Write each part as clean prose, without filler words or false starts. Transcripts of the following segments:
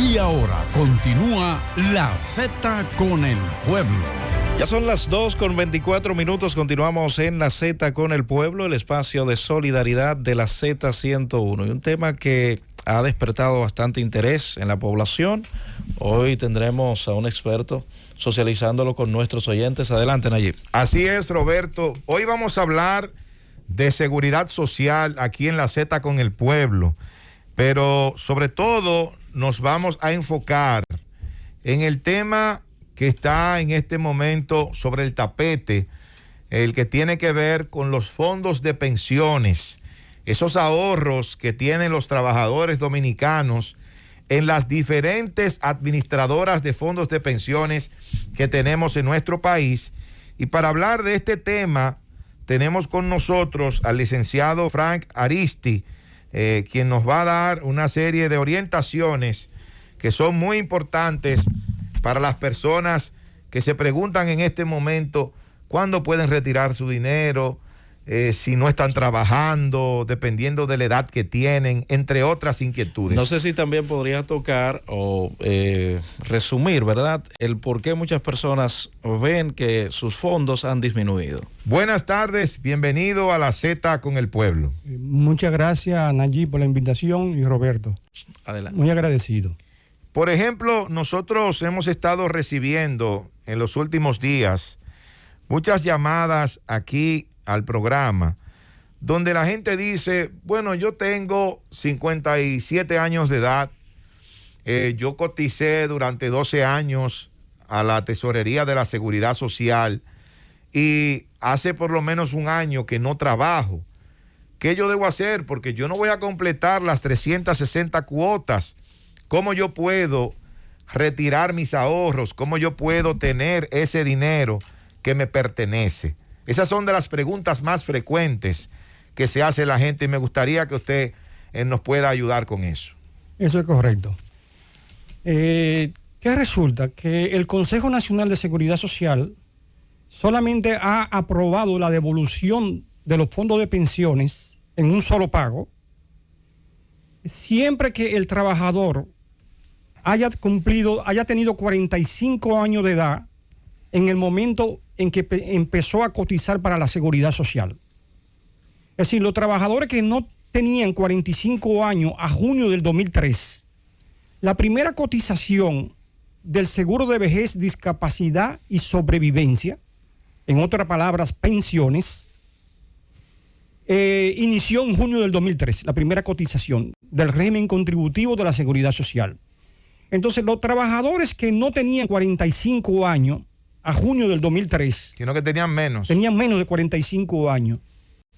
Y ahora continúa La Z con el Pueblo. Ya son las 2:24. Continuamos en La Z con el Pueblo, el espacio de solidaridad de la Z101. Y un tema que ha despertado bastante interés en la población. Hoy tendremos a un experto socializándolo con nuestros oyentes. Adelante, Nayib. Así es, Roberto. Hoy vamos a hablar de seguridad social aquí en La Z con el Pueblo. Pero sobre todo nos vamos a enfocar en el tema que está en este momento sobre el tapete, el que tiene que ver con los fondos de pensiones, esos ahorros que tienen los trabajadores dominicanos en las diferentes administradoras de fondos de pensiones que tenemos en nuestro país. Y para hablar de este tema, tenemos con nosotros al licenciado Frank Aristi, quien nos va a dar una serie de orientaciones que son muy importantes para las personas que se preguntan en este momento cuándo pueden retirar su dinero, si no están trabajando, dependiendo de la edad que tienen, entre otras inquietudes. No sé si también podría tocar o resumir, ¿verdad?, el por qué muchas personas ven que sus fondos han disminuido. Buenas tardes, bienvenido a La Z con el Pueblo. Muchas gracias, Nayib, por la invitación, y Roberto. Adelante. Muy agradecido. Por ejemplo, nosotros hemos estado recibiendo en los últimos días muchas llamadas aquí al programa, donde la gente dice, bueno, yo tengo 57 años de edad, yo coticé durante 12 años a la Tesorería de la Seguridad Social y hace por lo menos un año que no trabajo. ¿Qué yo debo hacer? Porque yo no voy a completar las 360 cuotas. ¿Cómo yo puedo retirar mis ahorros? ¿Cómo yo puedo tener ese dinero que me pertenece? Esas son de las preguntas más frecuentes que se hace la gente y me gustaría que usted nos pueda ayudar con eso. Eso es correcto. ¿Qué resulta? Que el Consejo Nacional de Seguridad Social solamente ha aprobado la devolución de los fondos de pensiones en un solo pago siempre que el trabajador haya tenido 45 años de edad en el momento en que empezó a cotizar para la seguridad social. Es decir, los trabajadores que no tenían 45 años a junio del 2003, la primera cotización del seguro de vejez, discapacidad y sobrevivencia, en otras palabras, pensiones, inició en junio del 2003, la primera cotización del régimen contributivo de la seguridad social. Entonces, los trabajadores que no tenían 45 años a junio del 2003, sino que tenían menos de 45 años,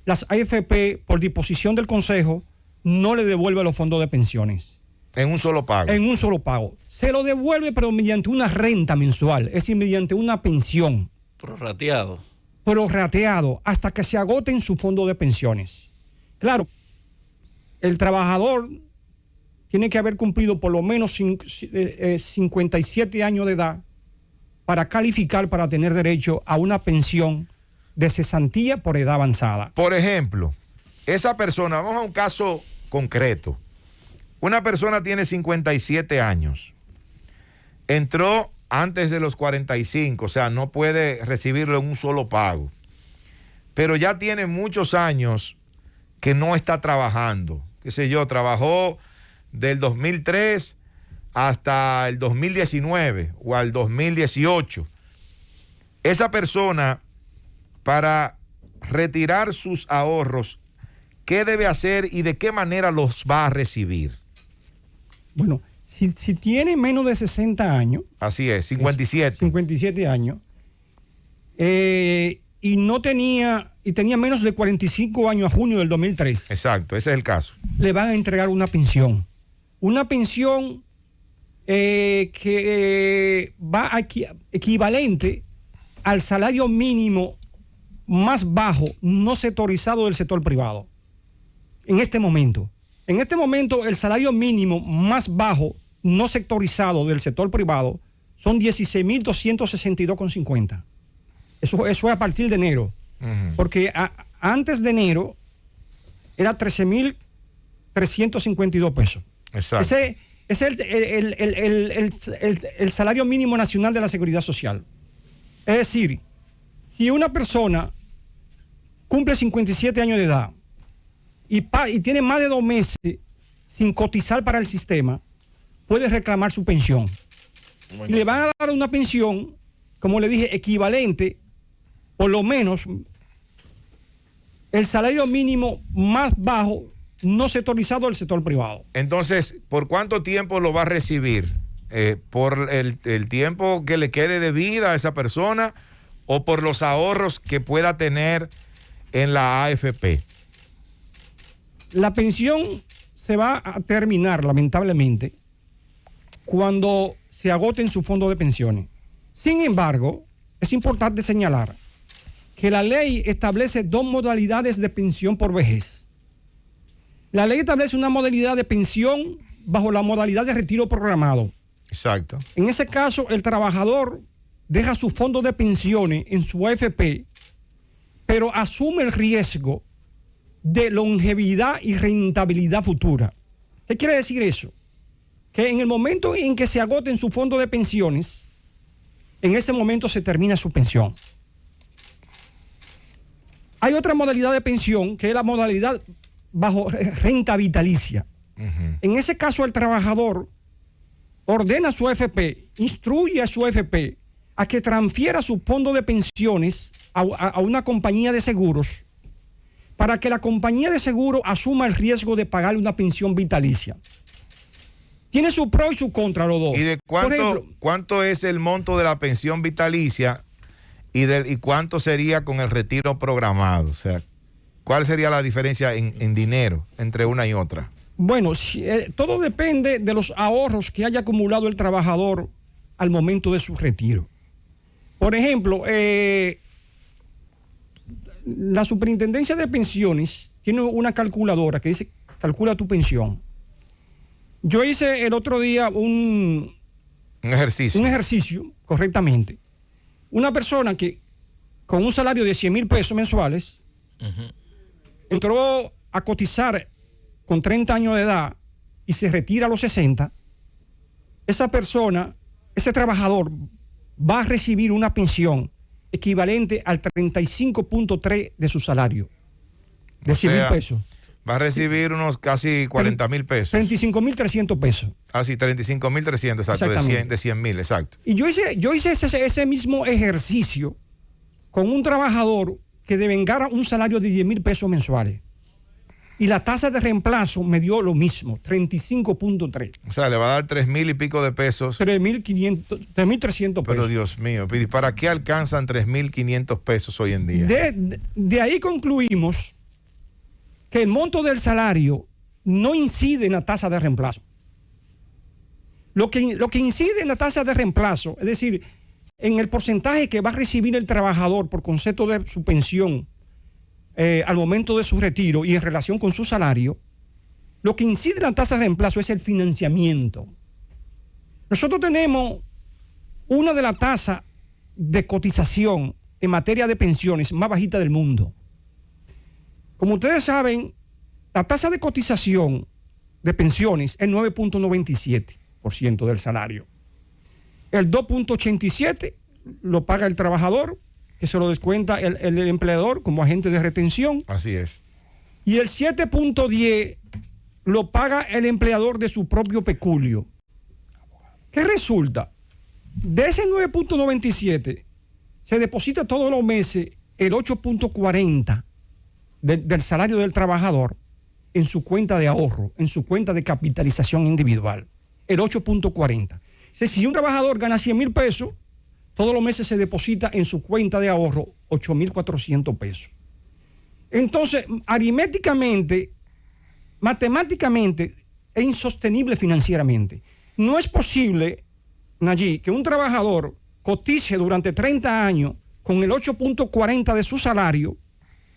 las AFP, por disposición del Consejo, no le devuelve los fondos de pensiones. En un solo pago. En un solo pago. Se lo devuelve, pero mediante una renta mensual, es decir, mediante una pensión. Prorrateado, hasta que se agoten su fondo de pensiones. Claro, el trabajador tiene que haber cumplido por lo menos 57 años de edad para calificar para tener derecho a una pensión de cesantía por edad avanzada. Por ejemplo, esa persona, vamos a un caso concreto. Una persona tiene 57 años, entró antes de los 45, o sea, no puede recibirlo en un solo pago, pero ya tiene muchos años que no está trabajando. Qué sé yo, trabajó del 2003 hasta el 2019 o al 2018. Esa persona, para retirar sus ahorros, ¿qué debe hacer y de qué manera los va a recibir? Bueno, si tiene menos de 60 años. Así es, 57. 57 años. Y tenía menos de 45 años a junio del 2003. Exacto, ese es el caso. Le van a entregar una pensión. Una pensión que va equivalente al salario mínimo más bajo no sectorizado del sector privado. En este momento, el salario mínimo más bajo no sectorizado del sector privado son 16.262,50. Eso es a partir de enero. Uh-huh. Porque antes de enero era 13.352 pesos. Exacto. Es el salario mínimo nacional de la Seguridad Social. Es decir, si una persona cumple 57 años de edad y tiene más de 2 meses sin cotizar para el sistema, puede reclamar su pensión. Y le van a dar una pensión, como le dije, equivalente, por lo menos, el salario mínimo más bajo no sectorizado del sector privado. Entonces, ¿por cuánto tiempo lo va a recibir? ¿Por el tiempo que le quede de vida a esa persona o por los ahorros que pueda tener en la AFP? La pensión se va a terminar, lamentablemente, cuando se agoten su fondo de pensiones. Sin embargo, es importante señalar que la ley establece 2 modalidades de pensión por vejez. La ley establece una modalidad de pensión bajo la modalidad de retiro programado. Exacto. En ese caso, el trabajador deja su fondo de pensiones en su AFP, pero asume el riesgo de longevidad y rentabilidad futura. ¿Qué quiere decir eso? Que en el momento en que se agoten su fondo de pensiones, en ese momento se termina su pensión. Hay otra modalidad de pensión que es la modalidad bajo renta vitalicia. En ese caso, el trabajador ordena a su AFP, instruye a su AFP a que transfiera su fondo de pensiones a una compañía de seguros para que la compañía de seguro asuma el riesgo de pagarle una pensión vitalicia. Tiene su pro y su contra los dos. ¿Y de cuánto es el monto de la pensión vitalicia y cuánto sería con el retiro programado? O sea, ¿cuál sería la diferencia en dinero entre una y otra? Bueno, todo depende de los ahorros que haya acumulado el trabajador al momento de su retiro. Por ejemplo, la Superintendencia de Pensiones tiene una calculadora que dice, calcula tu pensión. Yo hice el otro día un ejercicio, correctamente. Una persona que con un salario de 100 mil pesos mensuales entró a cotizar con 30 años de edad y se retira a los 60, esa persona, ese trabajador va a recibir una pensión equivalente al 35.3 de su salario, de 100 mil pesos. Va a recibir unos casi 40 mil pesos. 35.300 pesos. Ah, sí, 35.300, exacto, de 100 mil, exacto. Y yo hice ese mismo ejercicio con un trabajador que devengara un salario de 10 mil pesos mensuales. Y la tasa de reemplazo me dio lo mismo, 35.3. O sea, le va a dar 3,000 y pico de pesos. 3.300 pesos. Pero Dios mío, ¿para qué alcanzan 3.500 pesos hoy en día? De ahí concluimos que el monto del salario no incide en la tasa de reemplazo. Lo que incide en la tasa de reemplazo, es decir, en el porcentaje que va a recibir el trabajador por concepto de su pensión al momento de su retiro y en relación con su salario, lo que incide en la tasa de reemplazo es el financiamiento. Nosotros tenemos una de las tasas de cotización en materia de pensiones más bajita del mundo. Como ustedes saben, la tasa de cotización de pensiones es 9.97% del salario. El 2.87% lo paga el trabajador, que se lo descuenta el empleador como agente de retención. Así es. Y el 7.10% lo paga el empleador de su propio peculio. ¿Qué resulta? De ese 9.97% se deposita todos los meses el 8.40% del salario del trabajador en su cuenta de ahorro, en su cuenta de capitalización individual. El 8.40%. Si un trabajador gana 100 mil pesos, todos los meses se deposita en su cuenta de ahorro 8.400 pesos. Entonces, aritméticamente, matemáticamente, es insostenible financieramente. No es posible, Nayib, que un trabajador cotice durante 30 años con el 8.40% de su salario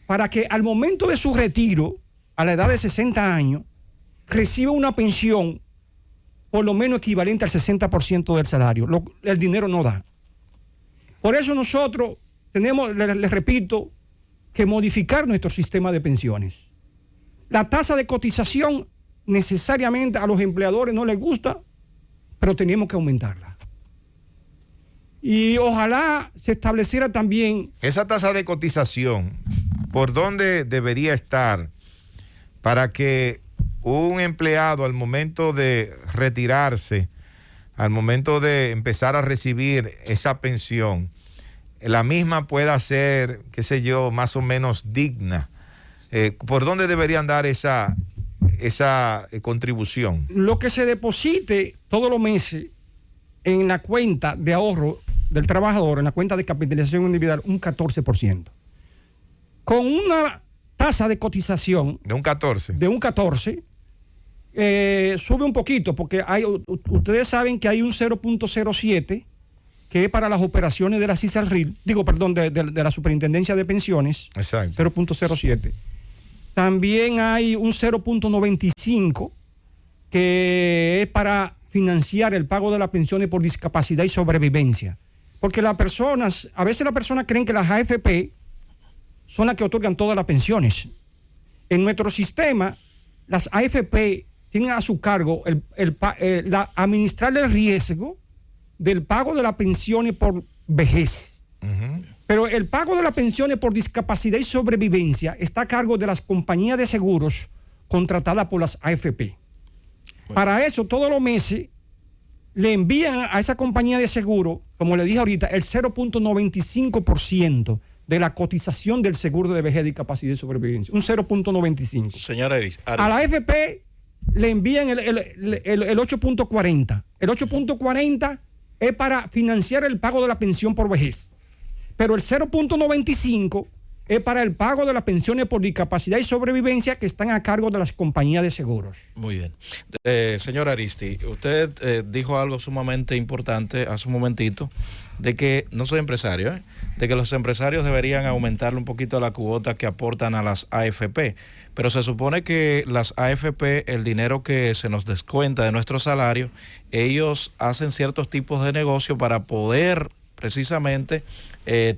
para que al momento de su retiro, a la edad de 60 años, reciba una pensión por lo menos equivalente al 60% del salario. El dinero no da. Por eso nosotros tenemos, les repito, que modificar nuestro sistema de pensiones. La tasa de cotización necesariamente a los empleadores no les gusta pero tenemos que aumentarla. Y ojalá se estableciera también... Esa tasa de cotización, ¿por dónde debería estar para que un empleado al momento de retirarse, al momento de empezar a recibir esa pensión, la misma pueda ser, qué sé yo, más o menos digna? ¿Por dónde deberían dar esa contribución? Lo que se deposite todos los meses en la cuenta de ahorro del trabajador, en la cuenta de capitalización individual, un 14%. Con una tasa de cotización De un 14. de un 14%, sube un poquito, porque ustedes saben que hay un 0.07 que es para las operaciones de la CISALRIL, de la Superintendencia de Pensiones. Exacto. 0.07. También hay un 0.95 que es para financiar el pago de las pensiones por discapacidad y sobrevivencia. Porque a veces las personas creen que las AFP son las que otorgan todas las pensiones. En nuestro sistema, las AFP tienen a su cargo administrar el riesgo del pago de las pensiones por vejez. Uh-huh. Pero el pago de las pensiones por discapacidad y sobrevivencia está a cargo de las compañías de seguros contratadas por las AFP. Bueno. Para eso, todos los meses le envían a esa compañía de seguro, como le dije ahorita, el 0.95% de la cotización del seguro de vejez, discapacidad y sobrevivencia. Un 0.95. Señora Aris. A la AFP le envían el 8.40. El 8.40 es para financiar el pago de la pensión por vejez. Pero el 0.95 es para el pago de las pensiones por discapacidad y sobrevivencia que están a cargo de las compañías de seguros. Muy bien. Señor Aristi, usted dijo algo sumamente importante hace un momentito, de que, no soy empresario, de que los empresarios deberían aumentarle un poquito la cuota que aportan a las AFP. Pero se supone que las AFP, el dinero que se nos descuenta de nuestro salario, ellos hacen ciertos tipos de negocio para poder precisamente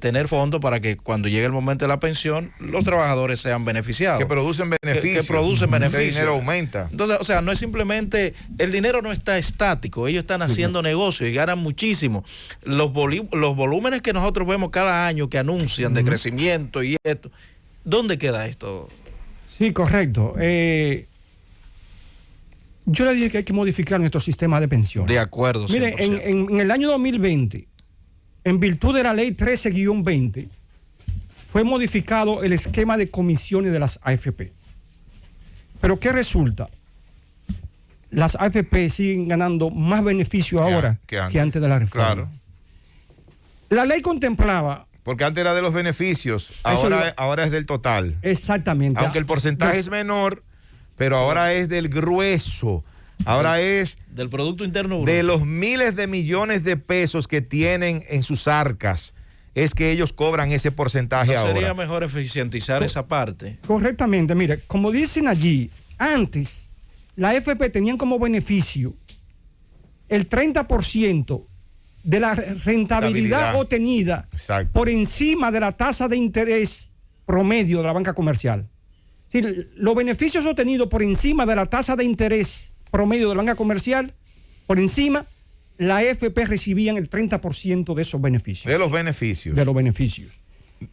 tener fondos para que cuando llegue el momento de la pensión los trabajadores sean beneficiados. Que producen beneficios. Que producen beneficios. El dinero aumenta. Entonces, o sea, no es simplemente, el dinero no está estático, ellos están haciendo negocio y ganan muchísimo. Los volúmenes que nosotros vemos cada año que anuncian de crecimiento y esto, ¿dónde queda esto? Sí, correcto. Yo le dije que hay que modificar nuestro sistema de pensiones. De acuerdo. 100%. Mire, en el año 2020, en virtud de la ley 13-20, fue modificado el esquema de comisiones de las AFP. Pero ¿qué resulta? Las AFP siguen ganando más beneficio ahora que antes de la reforma. Claro. La ley contemplaba... Porque antes era de los beneficios, ahora es del total. Exactamente. Aunque el porcentaje es menor, pero ahora es del grueso. Ahora es del Producto Interno Bruto. De los miles de millones de pesos que tienen en sus arcas, es que ellos cobran ese porcentaje ahora. ¿Sería mejor eficientizar esa parte? Correctamente. Mire, como dicen allí, antes la AFP tenían como beneficio el 30% de la rentabilidad obtenida por encima de la tasa de interés promedio de la banca comercial. Es decir, los beneficios obtenidos por encima de la tasa de interés promedio de la banca comercial, por encima, la AFP recibían el 30% de esos beneficios. De los beneficios. De los beneficios.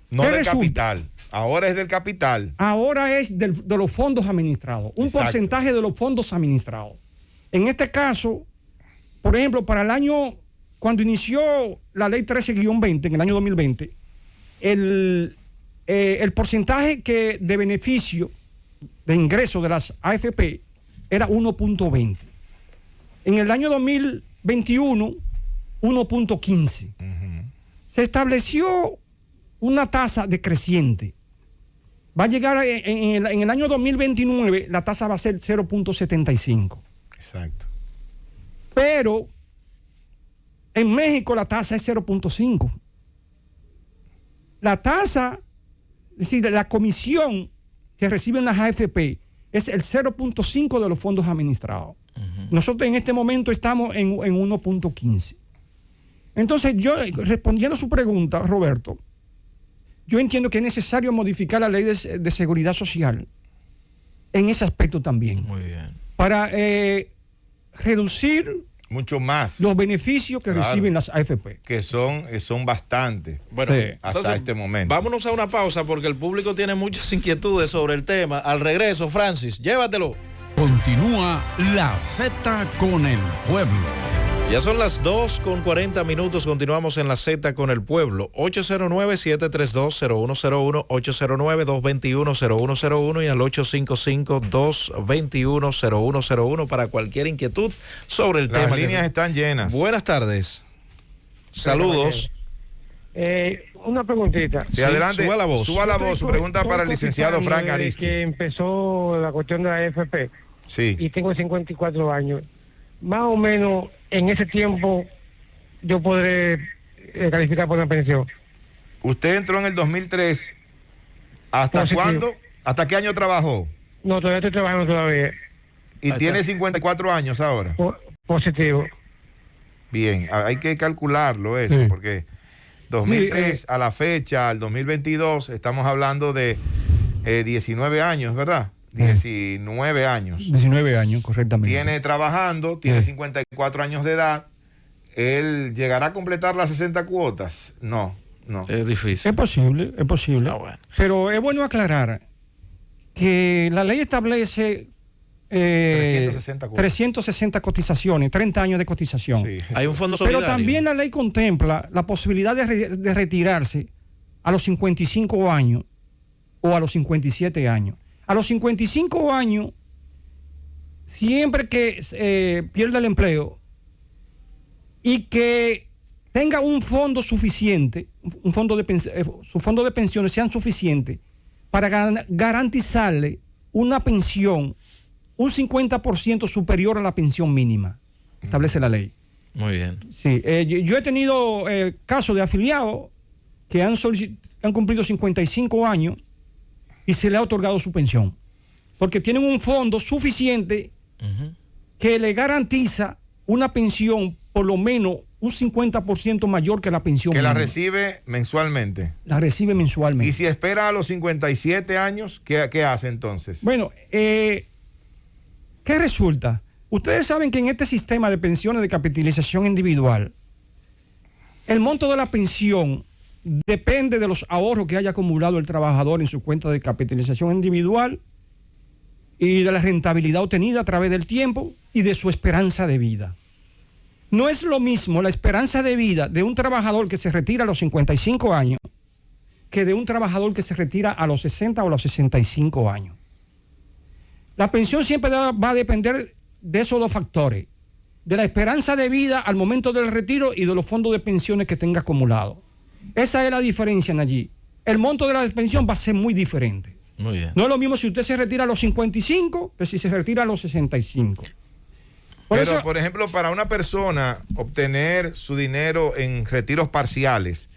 No del capital. Ahora es del capital. Ahora es de los fondos administrados. Un porcentaje de los fondos administrados. En este caso, por ejemplo, para el año, cuando inició la ley 13-20, en el año 2020, el porcentaje de beneficio de ingreso de las AFP era 1.20. En el año 2021, 1.15. Se estableció una tasa decreciente. Va a llegar en el año 2029, la tasa va a ser 0.75. Exacto. Pero en México la tasa es 0.5. La tasa, es decir, la comisión que reciben las AFP es el 0.5 de los fondos administrados. Nosotros en este momento estamos en 1.15. Entonces, yo, respondiendo a su pregunta, Roberto, yo entiendo que es necesario modificar la ley de seguridad social en ese aspecto también. Muy bien. Para reducir Mucho más. los beneficios que reciben las AFP. Que son bastantes. Bueno, Sí. Hasta entonces, este momento. vámonos a una pausa porque el público tiene muchas inquietudes sobre el tema. Al regreso, Francis, llévatelo. Continúa La Z con el pueblo. Ya son las 2:40. Continuamos en La Z con el pueblo. 809-732-0101, 809-221-0101 y al 855-221-0101 para cualquier inquietud sobre el Las tema. líneas están llenas. Buenas tardes. Saludos. Una preguntita. Sí, adelante. suba la voz. Suba la voz. Su pregunta para el licenciado Frank Aristi. Que empezó la cuestión de la AFP Sí. y tengo 54 años. Más o menos en ese tiempo yo podré calificar por una pensión. Usted entró en el 2003. ¿Hasta Positivo. cuándo? ¿Hasta qué año trabajó? No, todavía estoy trabajando todavía. Y Ahí tiene está. 54 años ahora. Positivo. Bien, hay que calcularlo eso, Sí. porque 2003 a la fecha, al 2022, estamos hablando de 19 años, ¿verdad? 19 años. 19 años, correctamente. Tiene trabajando, tiene Sí. 54 años de edad. ¿Él llegará a completar las 60 cuotas? No. Es difícil. Es posible, es posible. Ah, bueno. Pero es bueno aclarar que la ley establece 360 cuotas. 360 cotizaciones, 30 años de cotización. Sí. Hay un fondo Pero solidario. también la ley contempla la posibilidad de retirarse a los 55 años o a los 57 años. A los 55 años, siempre que pierda el empleo y que tenga un fondo suficiente, su fondo de pensiones sean suficientes para garantizarle una pensión un 50% superior a la pensión mínima, establece la ley. Muy bien. Sí, yo he tenido casos de afiliados que han cumplido 55 años y se le ha otorgado su pensión, porque tienen un fondo suficiente que le garantiza una pensión por lo menos un 50% mayor que la pensión Que la mínima. recibe mensualmente. La recibe mensualmente. Y si espera a los 57 años, ¿qué hace entonces? Bueno, ¿qué resulta? Ustedes saben que en este sistema de pensiones de capitalización individual, el monto de la pensión depende de los ahorros que haya acumulado el trabajador en su cuenta de capitalización individual y de la rentabilidad obtenida a través del tiempo y de su esperanza de vida. No es lo mismo la esperanza de vida de un trabajador que se retira a los 55 años que de un trabajador que se retira a los 60 o a los 65 años. La pensión siempre va a depender de esos dos factores, de la esperanza de vida al momento del retiro y de los fondos de pensiones que tenga acumulado. Esa es la diferencia en allí. El monto de la pensión va a ser muy diferente. Muy bien. No es lo mismo si usted se retira a los 55 que si se retira a los 65. Pero, por ejemplo, para una persona obtener su dinero en retiros parciales,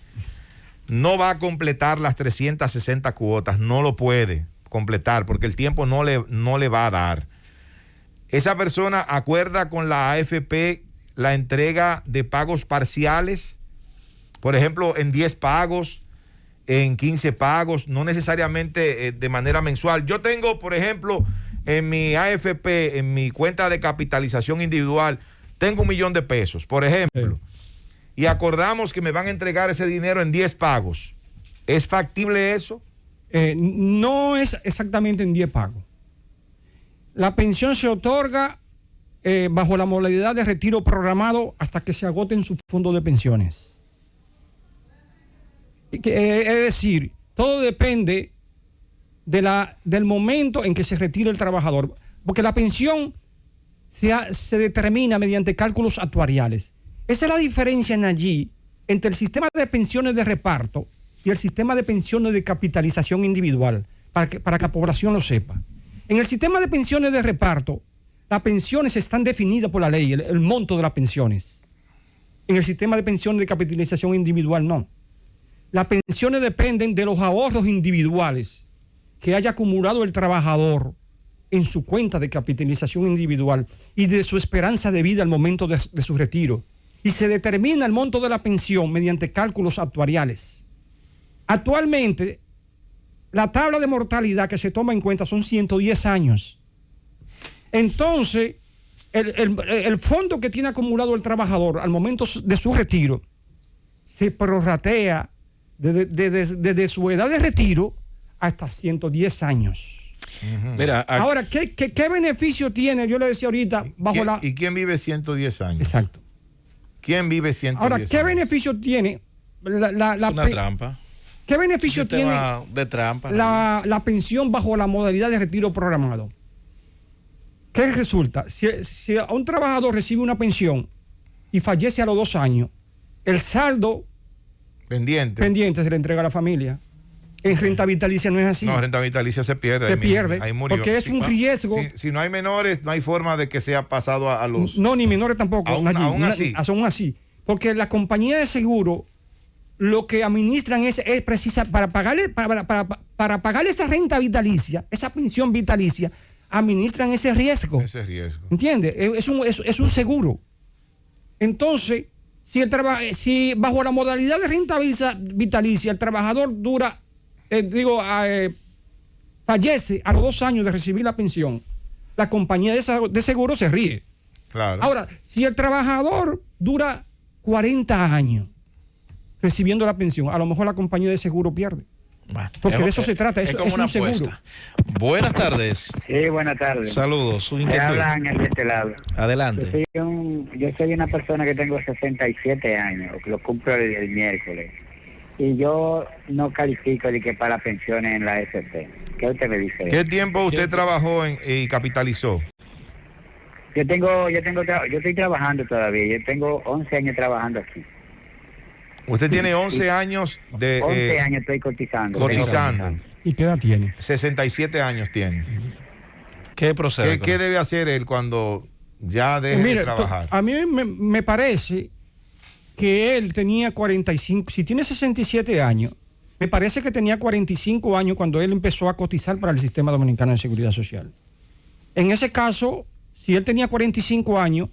no va a completar las 360 cuotas, no lo puede completar porque el tiempo no le va a dar. Esa persona acuerda con la AFP la entrega de pagos parciales, por ejemplo, en 10 pagos, en 15 pagos, no necesariamente de manera mensual. Yo tengo, por ejemplo, en mi AFP, en mi cuenta de capitalización individual, tengo $1 millón, por ejemplo, y acordamos que me van a entregar ese dinero en 10 pagos. ¿Es factible eso? No es exactamente en 10 pagos. La pensión se otorga bajo la modalidad de retiro programado hasta que se agoten sus fondos de pensiones. Es decir, todo depende del momento en que se retire el trabajador, porque la pensión se determina mediante cálculos actuariales. Esa es la diferencia en allí entre el sistema de pensiones de reparto y el sistema de pensiones de capitalización individual, para que la población lo sepa. En el sistema de pensiones de reparto, las pensiones están definidas por la ley, el monto de las pensiones. En el sistema de pensiones de capitalización individual, no. Las pensiones dependen de los ahorros individuales que haya acumulado el trabajador en su cuenta de capitalización individual y de su esperanza de vida al momento de su retiro. Y se determina el monto de la pensión mediante cálculos actuariales. Actualmente, la tabla de mortalidad que se toma en cuenta son 110 años. Entonces, el fondo que tiene acumulado el trabajador al momento de su retiro se prorratea desde su edad de retiro hasta 110 años. Mira, ahora, ¿qué beneficio tiene? Yo le decía ahorita, ¿Y quién vive 110 años? Exacto. ¿Quién vive 110 ahora, años? ¿qué beneficio tiene? Es una trampa. ¿Qué beneficio tiene de trampa, la pensión bajo la modalidad de retiro programado? ¿Qué resulta? Si a un trabajador recibe una pensión y fallece a los 2 años, el saldo pendiente se le entrega a la familia. En renta vitalicia no es así. No, renta vitalicia se pierde. Se pierde. Ahí murió. Porque es un riesgo. Si no hay menores, no hay forma de que sea pasado a los... No, ni menores tampoco. Aún así. Aún así. Porque la compañía de seguro lo que administran es precisa para pagarle esa renta vitalicia, esa pensión vitalicia, administran ese riesgo. Ese riesgo. ¿Entiendes? Es un seguro. Entonces, si bajo la modalidad de renta vitalicia el trabajador fallece a los 2 años de recibir la pensión, la compañía de seguro se ríe. Claro. Ahora, si el trabajador dura 40 años recibiendo la pensión, a lo mejor la compañía de seguro pierde. Bueno, porque de eso se trata, es como es una un seguro. apuesta. Buenas tardes. Sí, buenas tardes. Saludos. Su Me inquietud. habla Ángel de este lado. Adelante. Yo soy una persona que tengo 67 años, lo cumplo el miércoles. Y yo no califico de que para pensiones en la AFP. ¿Qué usted me dice? ¿Qué tiempo usted trabajó y capitalizó? Yo estoy trabajando todavía. Yo tengo 11 años trabajando aquí. Usted tiene 11 años de... 11 años estoy cotizando. ¿Y qué edad tiene? 67 años tiene. ¿Qué procede? ¿Qué debe hacer él cuando ya deje de trabajar? A mí me parece que él tenía 45, si tiene 67 años, me parece que tenía 45 años cuando él empezó a cotizar para el Sistema Dominicano de Seguridad Social. En ese caso, si él tenía 45 años,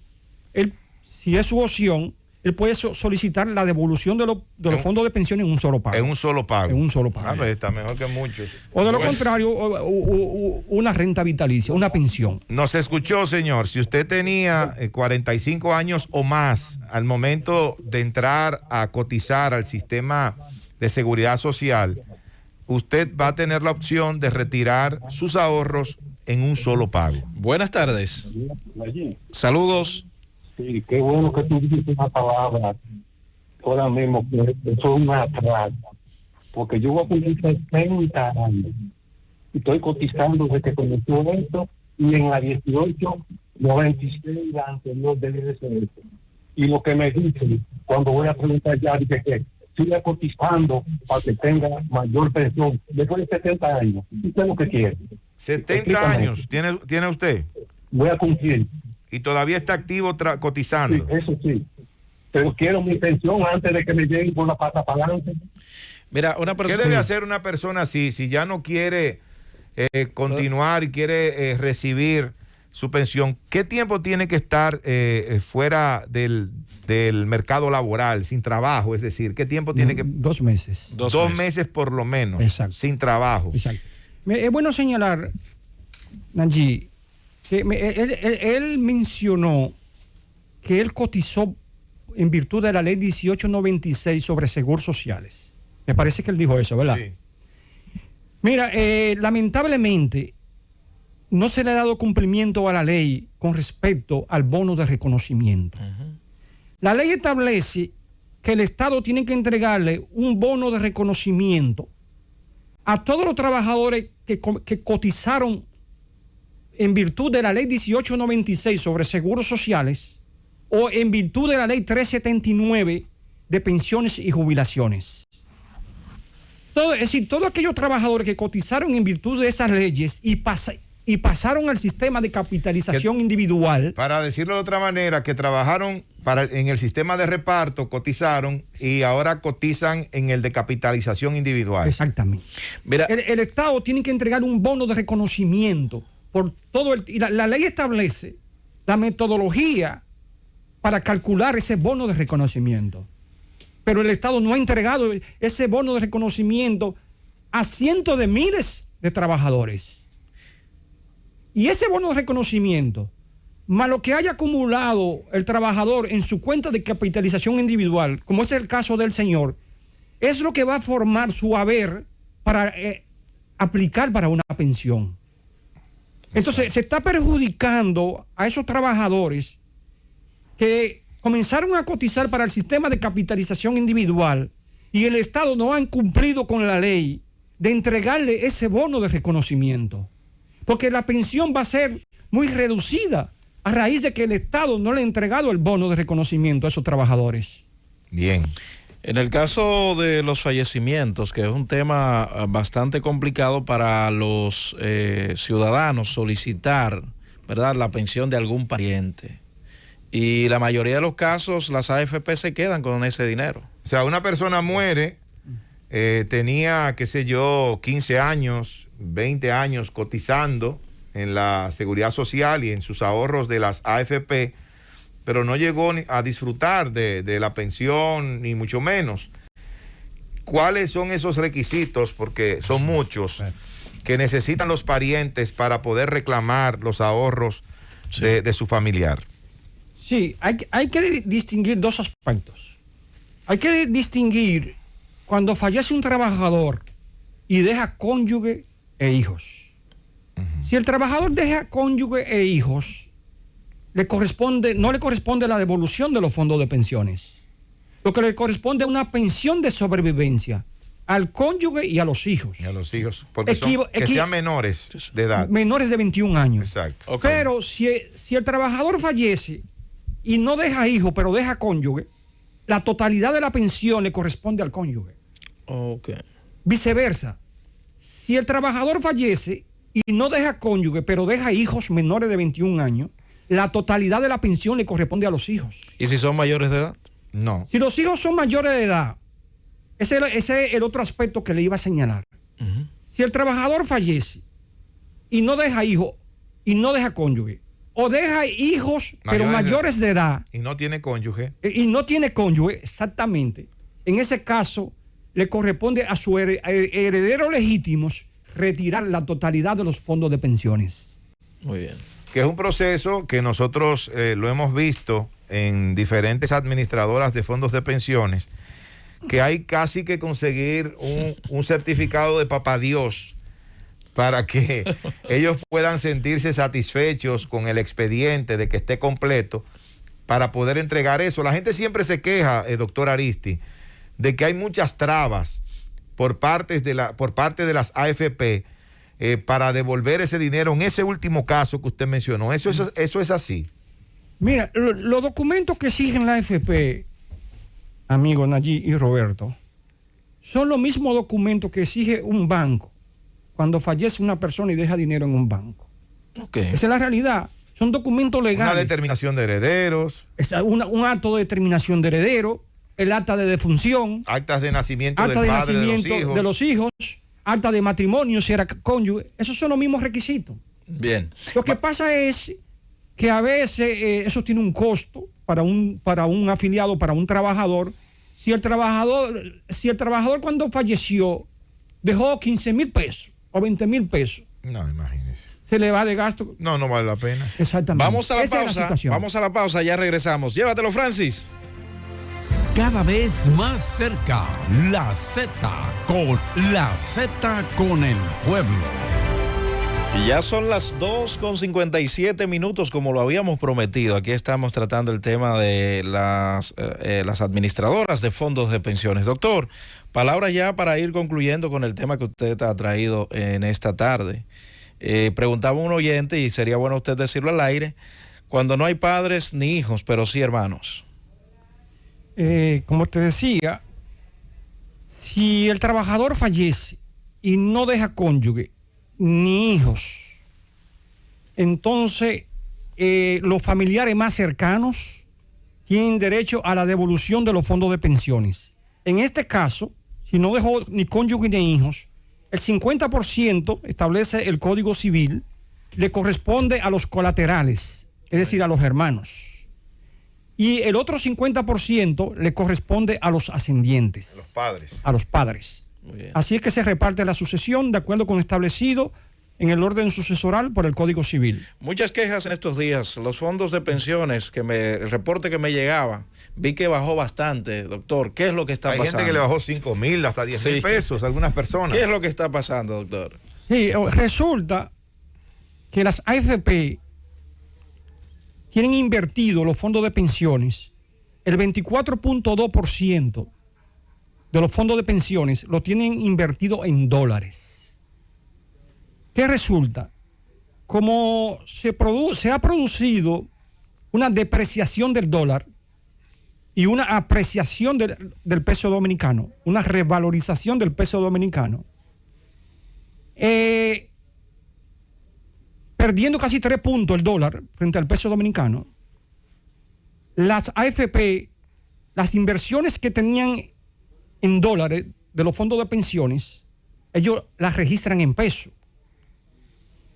si es su opción, él puede solicitar la devolución de los fondos de pensión en un solo pago. En un solo pago. En un solo pago. Pues está mejor que muchos. O de lo contrario, una renta vitalicia, una pensión. Nos escuchó, señor. Si usted tenía 45 años o más al momento de entrar a cotizar al sistema de seguridad social, usted va a tener la opción de retirar sus ahorros en un solo pago. Buenas tardes. Saludos. Sí, qué bueno que tú dices una palabra ahora mismo, que eso es una trata. Porque yo voy a cumplir 60 años y estoy cotizando desde que comenzó esto, y en la 1896 la anterior debe ser esto. Y lo que me dicen cuando voy a preguntar ya, dice que siga cotizando para que tenga mayor pensión después de 70 años. ¿Usted lo que quiere? 70 años tiene usted. Voy a cumplir. Y todavía está activo cotizando. Sí, eso sí. Pero quiero mi pensión antes de que me lleguen con la pata para adelante. Mira, una persona... ¿Qué debe hacer una persona así si ya no quiere continuar y quiere recibir su pensión? ¿Qué tiempo tiene que estar fuera del mercado laboral, sin trabajo? Es decir, ¿qué tiempo tiene que...? 2 meses. 2 meses por lo menos. Exacto. Sin trabajo. Exacto. Es bueno señalar, Nanji, que él mencionó que él cotizó en virtud de la ley 1896 sobre seguros sociales. Me parece que él dijo eso, ¿verdad? Sí. Mira, lamentablemente no se le ha dado cumplimiento a la ley con respecto al bono de reconocimiento. La ley establece que el Estado tiene que entregarle un bono de reconocimiento a todos los trabajadores que cotizaron en virtud de la ley 1896 sobre seguros sociales o en virtud de la ley 379 de pensiones y jubilaciones. Es decir, todos aquellos trabajadores que cotizaron en virtud de esas leyes y pasaron al sistema de capitalización individual. Para decirlo de otra manera, que trabajaron en el sistema de reparto, cotizaron y ahora cotizan en el de capitalización individual. Exactamente. Mira, el Estado tiene que entregar un bono de reconocimiento por todo y la ley establece la metodología para calcular ese bono de reconocimiento. Pero el Estado no ha entregado ese bono de reconocimiento a cientos de miles de trabajadores. Y ese bono de reconocimiento más lo que haya acumulado el trabajador en su cuenta de capitalización individual, como es el caso del señor, es lo que va a formar su haber para aplicar para una pensión. Entonces, se está perjudicando a esos trabajadores que comenzaron a cotizar para el sistema de capitalización individual y el Estado no han cumplido con la ley de entregarle ese bono de reconocimiento. Porque la pensión va a ser muy reducida a raíz de que el Estado no le ha entregado el bono de reconocimiento a esos trabajadores. Bien. En el caso de los fallecimientos, que es un tema bastante complicado para los ciudadanos solicitar, ¿verdad?, la pensión de algún pariente. Y la mayoría de los casos, las AFP se quedan con ese dinero. O sea, una persona muere, tenía, qué sé yo, 15 años, 20 años cotizando en la Seguridad Social y en sus ahorros de las AFP, pero no llegó a disfrutar de la pensión, ni mucho menos. ¿Cuáles son esos requisitos? Porque son muchos que necesitan los parientes para poder reclamar los ahorros de su familiar. Sí, hay que distinguir dos aspectos. Hay que distinguir cuando fallece un trabajador y deja cónyuge e hijos. Si el trabajador deja cónyuge e hijos, no le corresponde la devolución de los fondos de pensiones. Lo que le corresponde es una pensión de sobrevivencia al cónyuge y a los hijos. Y a los hijos, porque que sean menores de edad. Menores de 21 años. Exacto. Okay. Pero si el trabajador fallece y no deja hijos, pero deja cónyuge, la totalidad de la pensión le corresponde al cónyuge. Okay. Viceversa, si el trabajador fallece y no deja cónyuge, pero deja hijos menores de 21 años, la totalidad de la pensión le corresponde a los hijos. ¿Y si son mayores de edad? No. Si los hijos son mayores de edad, ese es el otro aspecto que le iba a señalar. Uh-huh. Si el trabajador fallece y no deja hijos y no deja cónyuge, o deja hijos pero mayores de edad y no tiene cónyuge, exactamente, en ese caso le corresponde a sus herederos legítimos retirar la totalidad de los fondos de pensiones. Muy bien. Que es un proceso que nosotros lo hemos visto en diferentes administradoras de fondos de pensiones, que hay casi que conseguir un certificado de papá Dios para que ellos puedan sentirse satisfechos con el expediente de que esté completo para poder entregar eso. La gente siempre se queja, doctor Aristi, de que hay muchas trabas por parte de las AFP para devolver ese dinero en ese último caso que usted mencionó. Eso es así. Mira, los documentos que exigen la AFP, amigo Nayib y Roberto, son los mismos documentos que exige un banco cuando fallece una persona y deja dinero en un banco. Okay. Esa es la realidad. Son documentos legales. Una determinación de herederos. Es un acto de determinación de heredero, el acta de defunción, actas de nacimiento acta del de padre nacimiento de los hijos, acta de matrimonio si era cónyuge. Esos son los mismos requisitos. Bien. Lo que pasa es que a veces eso tiene un costo para un afiliado, para un trabajador. Si el trabajador cuando falleció dejó 15,000 pesos o 20,000 pesos. No, imagínese. Se le va de gasto. No vale la pena. Exactamente. Vamos a la pausa, ya regresamos. Llévatelo, Francis. Cada vez más cerca, la Z con el pueblo. Y ya son las 2:57 como lo habíamos prometido. Aquí estamos tratando el tema de las administradoras de fondos de pensiones. Doctor, palabras ya para ir concluyendo con el tema que usted ha traído en esta tarde. Preguntaba un oyente, y sería bueno usted decirlo al aire, cuando no hay padres ni hijos, pero sí hermanos. Como te decía, si el trabajador fallece y no deja cónyuge ni hijos, entonces los familiares más cercanos tienen derecho a la devolución de los fondos de pensiones. En este caso, si no dejó ni cónyuge ni hijos, el 50% establece el Código Civil, le corresponde a los colaterales, es decir, a los hermanos. Y el otro 50% le corresponde a los ascendientes. Los padres. A los padres. Muy bien. Así es que se reparte la sucesión de acuerdo con lo establecido en el orden sucesoral por el Código Civil. Muchas quejas en estos días. Los fondos de pensiones, el reporte que me llegaba, vi que bajó bastante, doctor. ¿Qué es lo que está pasando? Hay gente que le bajó 5,000 hasta 10,000 pesos a algunas personas. ¿Qué es lo que está pasando, doctor? Sí, resulta que las AFP tienen invertido los fondos de pensiones, el 24.2% de los fondos de pensiones lo tienen invertido en dólares. ¿Qué resulta? Como se ha producido una depreciación del dólar y una apreciación del peso dominicano, una revalorización del peso dominicano, perdiendo casi 3 puntos el dólar frente al peso dominicano, las AFP, las inversiones que tenían en dólares de los fondos de pensiones, ellos las registran en pesos.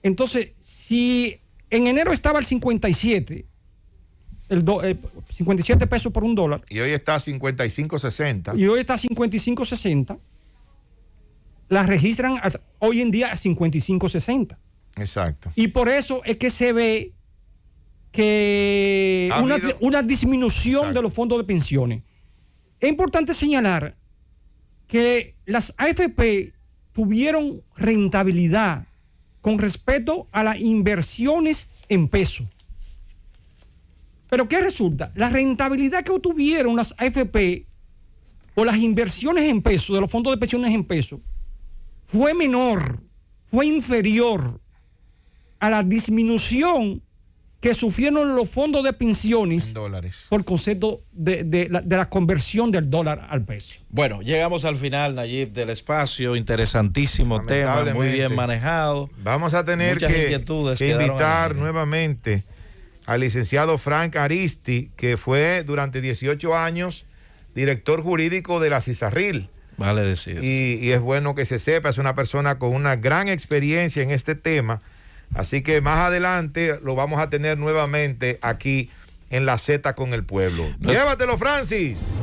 Entonces, si en enero estaba el 57, 57 pesos por un dólar. Y hoy está a 55.60. Y hoy está a 55.60. Las registran hoy en día a 55.60. Exacto. Y por eso es que se ve que una disminución Exacto. de los fondos de pensiones. Es importante señalar que las AFP tuvieron rentabilidad con respecto a las inversiones en pesos. Pero ¿qué resulta? La rentabilidad que obtuvieron las AFP o las inversiones en pesos, de los fondos de pensiones en pesos, fue menor, fue inferior a la disminución que sufrieron los fondos de pensiones en dólares por concepto de la conversión del dólar al peso. Bueno, llegamos al final, Nayib, del espacio. Interesantísimo tema, muy bien manejado. Vamos a tener que invitar nuevamente al licenciado Frank Aristi, que fue durante 18 años director jurídico de la CISARRIL. Vale decir. Y es bueno que se sepa, es una persona con una gran experiencia en este tema. Así que más adelante lo vamos a tener nuevamente aquí en La Z con el Pueblo. Llévatelo, Francis.